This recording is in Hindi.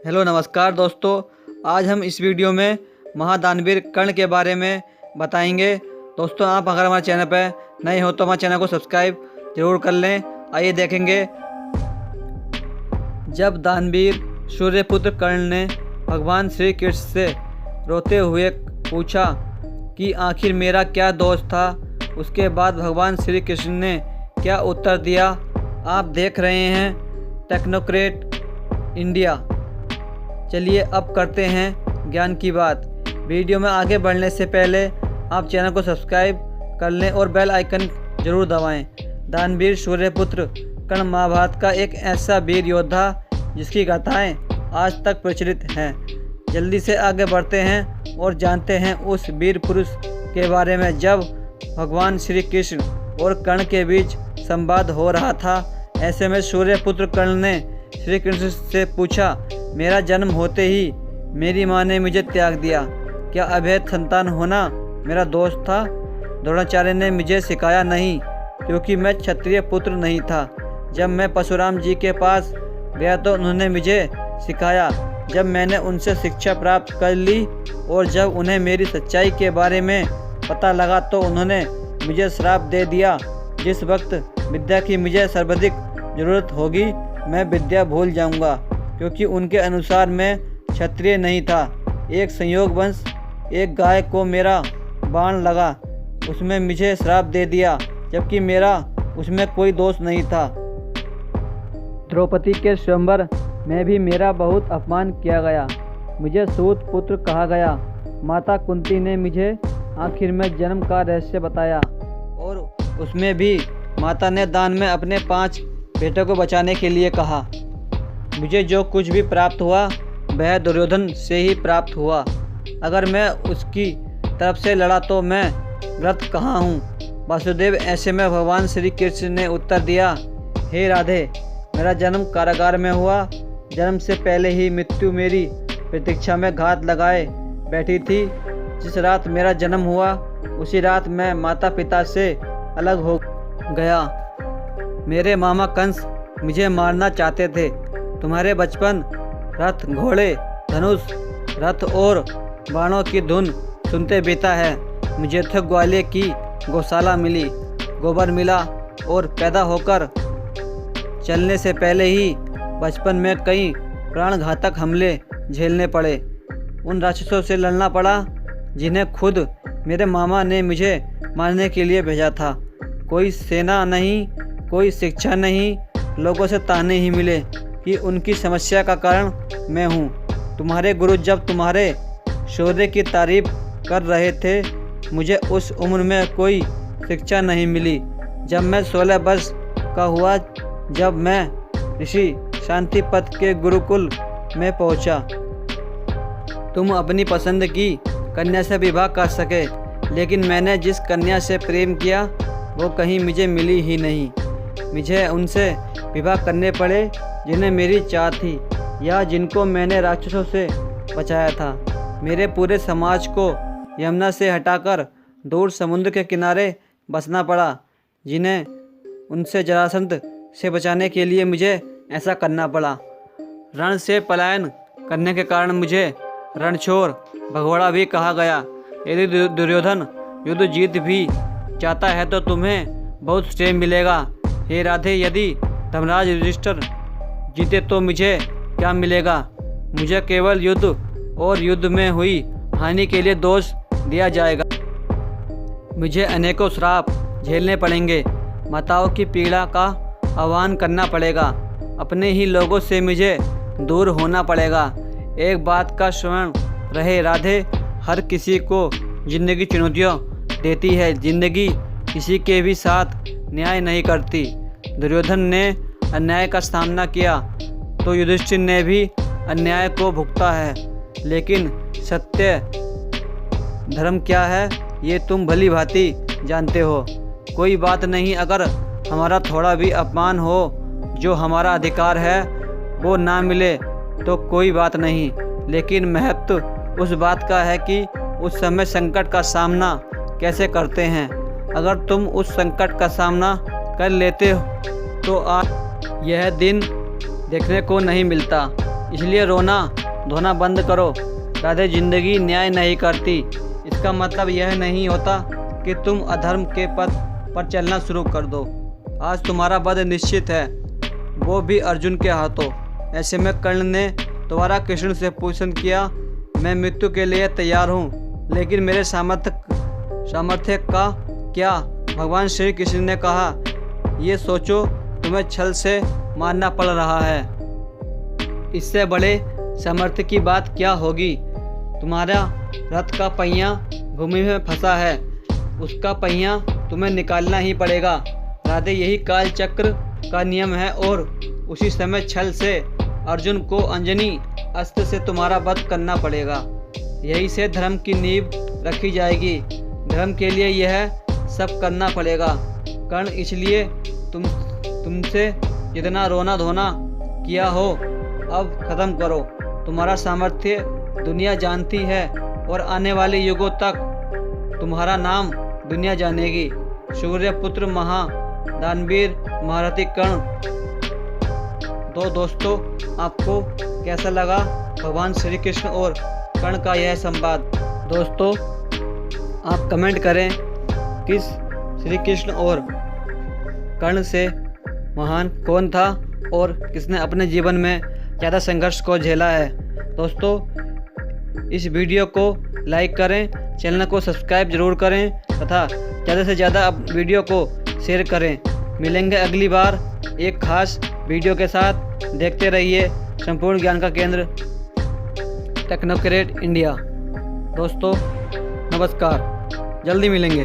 हेलो नमस्कार दोस्तों, आज हम इस वीडियो में महादानवीर कर्ण के बारे में बताएंगे। दोस्तों, आप अगर हमारे चैनल पर नए हो तो हमारे चैनल को सब्सक्राइब जरूर कर लें। आइए देखेंगे। जब दानवीर सूर्यपुत्र कर्ण ने भगवान श्री कृष्ण से रोते हुए पूछा कि आखिर मेरा क्या दोष था, उसके बाद भगवान श्री कृष्ण ने क्या उत्तर दिया, आप देख रहे हैं टेक्नोक्रेट इंडिया। चलिए अब करते हैं ज्ञान की बात। वीडियो में आगे बढ़ने से पहले आप चैनल को सब्सक्राइब कर लें और बेल आइकन जरूर दबाएं। दानवीर सूर्यपुत्र कर्ण महाभारत का एक ऐसा वीर योद्धा जिसकी गाथाएं आज तक प्रचलित हैं। जल्दी से आगे बढ़ते हैं और जानते हैं उस वीर पुरुष के बारे में। जब भगवान श्री कृष्ण और कर्ण के बीच संवाद हो रहा था, ऐसे में सूर्यपुत्र कर्ण ने श्री कृष्ण से पूछा, मेरा जन्म होते ही मेरी माँ ने मुझे त्याग दिया, क्या अवैध संतान होना मेरा दोष था? द्रोणाचार्य ने मुझे सिखाया नहीं, क्योंकि मैं क्षत्रिय पुत्र नहीं था। जब मैं परशुराम जी के पास गया तो उन्होंने मुझे सिखाया। जब मैंने उनसे शिक्षा प्राप्त कर ली और जब उन्हें मेरी सच्चाई के बारे में पता लगा तो उन्होंने मुझे श्राप दे दिया। जिस वक्त विद्या की मुझे सर्वाधिक ज़रूरत होगी, मैं विद्या भूल जाऊंगा, क्योंकि उनके अनुसार मैं क्षत्रिय नहीं था। एक संयोगवश एक गाय को मेरा बाण लगा, उसमें मुझे श्राप दे दिया, जबकि मेरा उसमें कोई दोष नहीं था। द्रौपदी के स्वयंवर में भी मेरा बहुत अपमान किया गया, मुझे सूत पुत्र कहा गया। माता कुंती ने मुझे आखिर में जन्म का रहस्य बताया और उसमें भी माता ने दान में अपने 5 बेटों को बचाने के लिए कहा। मुझे जो कुछ भी प्राप्त हुआ वह दुर्योधन से ही प्राप्त हुआ। अगर मैं उसकी तरफ से लड़ा तो मैं गलत कहाँ हूँ? वासुदेव। ऐसे में भगवान श्री कृष्ण ने उत्तर दिया, हे राधे, मेरा जन्म कारागार में हुआ। जन्म से पहले ही मृत्यु मेरी प्रतीक्षा में घात लगाए बैठी थी। जिस रात मेरा जन्म हुआ उसी रात मैं माता पिता से अलग हो गया। मेरे मामा कंस मुझे मारना चाहते थे। तुम्हारे बचपन रथ, घोड़े, धनुष, रथ और बाणों की धुन सुनते बीता है। मुझे तो ग्वालियर की गौशाला मिली, गोबर मिला और पैदा होकर चलने से पहले ही बचपन में कई प्राणघातक हमले झेलने पड़े। उन राक्षसों से लड़ना पड़ा जिन्हें खुद मेरे मामा ने मुझे मारने के लिए भेजा था। कोई सेना नहीं, कोई शिक्षा नहीं, लोगों से ताने ही मिले कि उनकी समस्या का कारण मैं हूँ। तुम्हारे गुरु जब तुम्हारे शौर्य की तारीफ कर रहे थे, मुझे उस उम्र में कोई शिक्षा नहीं मिली। जब मैं 16 वर्ष का हुआ, जब मैं ऋषि शांतिपत के गुरुकुल में पहुँचा, तुम अपनी पसंद की कन्या से विवाह कर सके, लेकिन मैंने जिस कन्या से प्रेम किया वो कहीं मुझे मिली ही नहीं। मुझे उनसे विवाह करने पड़े जिन्हें मेरी चाह थी या जिनको मैंने राक्षसों से बचाया था। मेरे पूरे समाज को यमुना से हटाकर दूर समुद्र के किनारे बसना पड़ा, जिन्हें उनसे जरासंध से बचाने के लिए मुझे ऐसा करना पड़ा। रण से पलायन करने के कारण मुझे रणछोड़ भगोड़ा भी कहा गया। यदि दुर्योधन युद्ध जीत भी चाहता है तो तुम्हें बहुत श्रेय मिलेगा। हे राधे, यदि धर्मराज युधिष्ठिर जीते तो मुझे क्या मिलेगा? मुझे केवल युद्ध और युद्ध में हुई हानि के लिए दोष दिया जाएगा। मुझे अनेकों श्राप झेलने पड़ेंगे, माताओं की पीड़ा का आह्वान करना पड़ेगा, अपने ही लोगों से मुझे दूर होना पड़ेगा। एक बात का स्मरण रहे राधे, हर किसी को जिंदगी चुनौतियाँ देती है, जिंदगी किसी के भी साथ न्याय नहीं करती। दुर्योधन ने अन्याय का सामना किया तो युधिष्ठिर ने भी अन्याय को भुगता है, लेकिन सत्य धर्म क्या है ये तुम भली भांति जानते हो। कोई बात नहीं, अगर हमारा थोड़ा भी अपमान हो, जो हमारा अधिकार है वो ना मिले तो कोई बात नहीं, लेकिन महत्व उस बात का है कि उस समय संकट का सामना कैसे करते हैं। अगर तुम उस संकट का सामना कर लेते हो तो आज यह दिन देखने को नहीं मिलता। इसलिए रोना धोना बंद करो। राधे जिंदगी न्याय नहीं करती। इसका मतलब यह नहीं होता कि तुम अधर्म के पथ पर चलना शुरू कर दो। आज तुम्हारा वध निश्चित है, वो भी अर्जुन के हाथों। ऐसे में कर्ण ने दोबारा कृष्ण से पूछन किया, मैं मृत्यु के लिए तैयार हूँ, लेकिन मेरे सामर्थ्य का क्या? भगवान श्री कृष्ण ने कहा, ये सोचो, तुम्हें छल से मारना पड़ रहा है, इससे बड़े सामर्थ्य की बात क्या होगी? तुम्हारा रथ का पहिया भूमि में फंसा है, उसका पहिया तुम्हें निकालना ही पड़ेगा। राधे, यही काल चक्र का नियम है और उसी समय छल से अर्जुन को अंजनी अस्त्र से तुम्हारा वध करना पड़ेगा। यही से धर्म की नींव रखी जाएगी। धर्म के लिए यह सब करना पड़ेगा। कर्ण, इसलिए तुमसे जितना रोना धोना किया हो अब खत्म करो। तुम्हारा सामर्थ्य दुनिया जानती है और आने वाले युगों तक तुम्हारा नाम दुनिया जानेगी। सूर्यपुत्र महादानवीर महारथी कर्ण। तो दोस्तों, आपको कैसा लगा भगवान श्री कृष्ण और कर्ण का यह संवाद? दोस्तों, आप कमेंट करें किस श्री कृष्ण और कर्ण से महान कौन था और किसने अपने जीवन में ज़्यादा संघर्ष को झेला है। दोस्तों, इस वीडियो को लाइक करें, चैनल को सब्सक्राइब जरूर करें तथा ज़्यादा से ज़्यादा वीडियो को शेयर करें। मिलेंगे अगली बार एक खास वीडियो के साथ। देखते रहिए संपूर्ण ज्ञान का केंद्र टेक्नोक्रेट इंडिया। दोस्तों, नमस्कार, जल्दी मिलेंगे।